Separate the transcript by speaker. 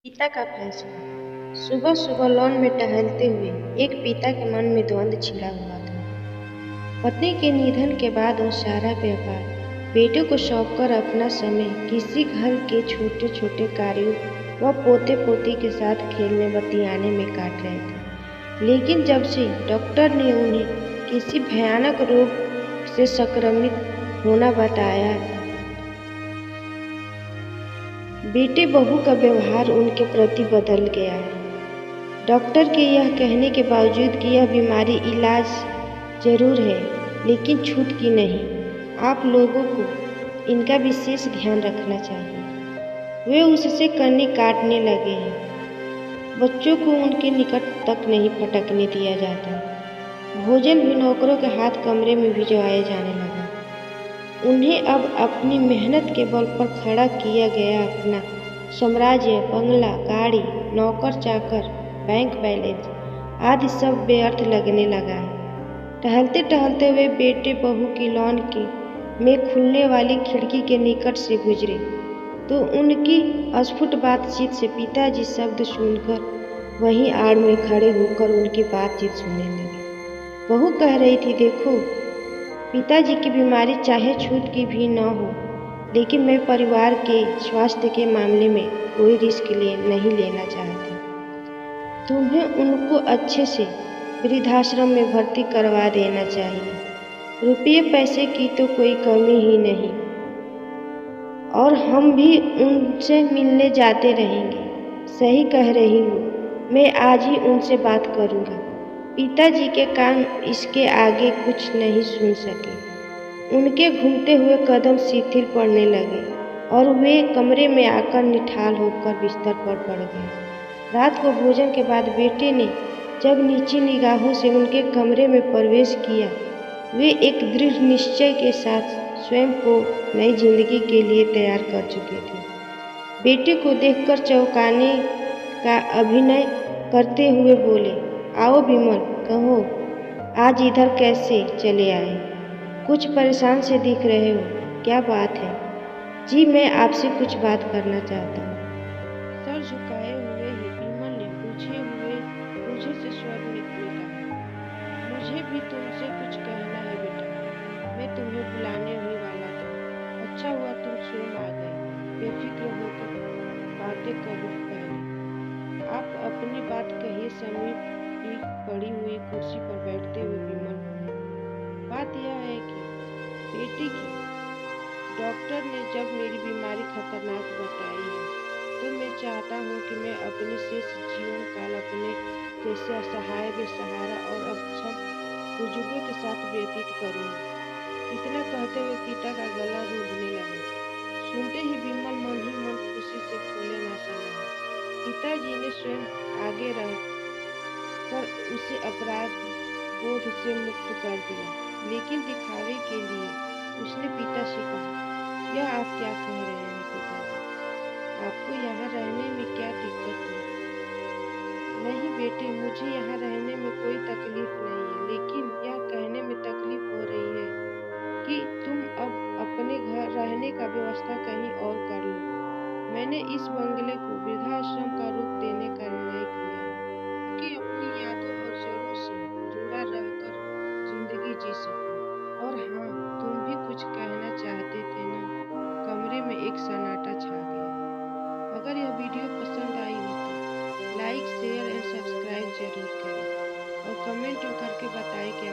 Speaker 1: पिता का फैसला। सुबह सुबह लॉन में टहलते हुए एक पिता के मन में द्वंद्व छिड़ा हुआ था। पत्नी के निधन के बाद वो सारा व्यापार बेटे को सौंपकर अपना समय किसी घर के छोटे छोटे कार्यों व पोते पोती के साथ खेलने बतियाने में काट रहे थे। लेकिन जब से डॉक्टर ने उन्हें किसी भयानक रोग से संक्रमित होना बताया, बेटे बहू का व्यवहार उनके प्रति बदल गया है। डॉक्टर के यह कहने के बावजूद कि यह बीमारी इलाज जरूर है लेकिन छूट की नहीं, आप लोगों को इनका विशेष ध्यान रखना चाहिए। वे उससे कन्नी काटने लगे हैं। बच्चों को उनके निकट तक नहीं फटकने दिया जाता। भोजन भी नौकरों के हाथ कमरे में भिजवाया जाने लगा। उन्हें अब अपनी मेहनत के बल पर खड़ा किया गया अपना साम्राज्य, बंगला, गाड़ी, नौकर चाकर, बैंक बैलेंस आदि सब व्यर्थ लगने लगा है। टहलते टहलते हुए बेटे बहू की लॉन की में खुलने वाली खिड़की के निकट से गुजरे तो उनकी अस्फुट बातचीत से पिताजी शब्द सुनकर वहीं आड़ में खड़े होकर उनकी बातचीत सुनने लगे। बहू कह रही थी, देखो पिताजी की बीमारी चाहे छूत की भी न हो, लेकिन मैं परिवार के स्वास्थ्य के मामले में कोई रिस्क नहीं लेना चाहती। तुम्हें उनको अच्छे से वृद्धाश्रम में भर्ती करवा देना चाहिए। रुपये पैसे की तो कोई कमी ही नहीं और हम भी उनसे मिलने जाते रहेंगे। सही कह रही हूँ, मैं आज ही उनसे बात करूँगा। पिताजी के कान इसके आगे कुछ नहीं सुन सके। उनके घूमते हुए कदम शिथिल पड़ने लगे और वे कमरे में आकर निठाल होकर बिस्तर पर पड़ गए। रात को भोजन के बाद बेटे ने जब नीची निगाहों से उनके कमरे में प्रवेश किया, वे एक दृढ़ निश्चय के साथ स्वयं को नई जिंदगी के लिए तैयार कर चुके थे। बेटे को देखकर चौंकाने का अभिनय करते हुए बोले, आओ विमल, कहो आज इधर कैसे चले आए? कुछ परेशान से दिख रहे हो, क्या बात है? जी मैं आपसे कुछ बात करना चाहता हूँ। सर झुकाए हुए ही विमल ने पूछे से स्वर में कहा, मुझे भी तुमसे कुछ कहना है बेटा। मैं तुम्हें बुलाने ही वाला था। अच्छा हुआ तुम स्वयं आ गए। बेफिक्र होकर बातें करो। पहले आप अपनी बात कहिए। समीप ही पड़ी हुई कुर्सी पर बैठते हुए विमल बोले, बात यह है कि बेटी की डॉक्टर ने जब मेरी बीमारी खतरनाक बताई है तो मैं चाहता हूँ कि मैं अपनी शेष जीवन काल अपने जैसे असहाय बेसहारा और अक्षम बुजुर्गों के साथ व्यतीत करूँ। इतना कहते हुए पिता का गला रूंधने लगा। सुनते ही विमल मन ही मन खुशी से फूले न समा। पिताजी ने स्वयं आगे रह कर उसे अपराध बोध से मुक्त कर दिया, लेकिन दिखावे के लिए उसने पिता से कहा, यह आप क्या कह रहे हैं पिताजी? आपको यहाँ रहने में क्या दिक्कत है? नहीं बेटे, मुझे यहाँ रहने में कोई तकलीफ नहीं है, लेकिन यह कहने में तकलीफ हो रही है कि तुम अब अपने घर रहने का व्यवस्था कहीं और कर लो। मैंने इस बंगले को वृद्धाश्रम का रूप देने का निर्णय किया है कि अपनी यादों और जड़ों से जुड़ा रहकर जिंदगी जी सकूं। और हाँ, तुम भी कुछ कहना चाहते थे ना? कमरे में एक सन्नाटा छा गया। अगर यह वीडियो पसंद आई हो तो लाइक, शेयर एंड सब्सक्राइब जरूर करें और कमेंट करके बताएं कि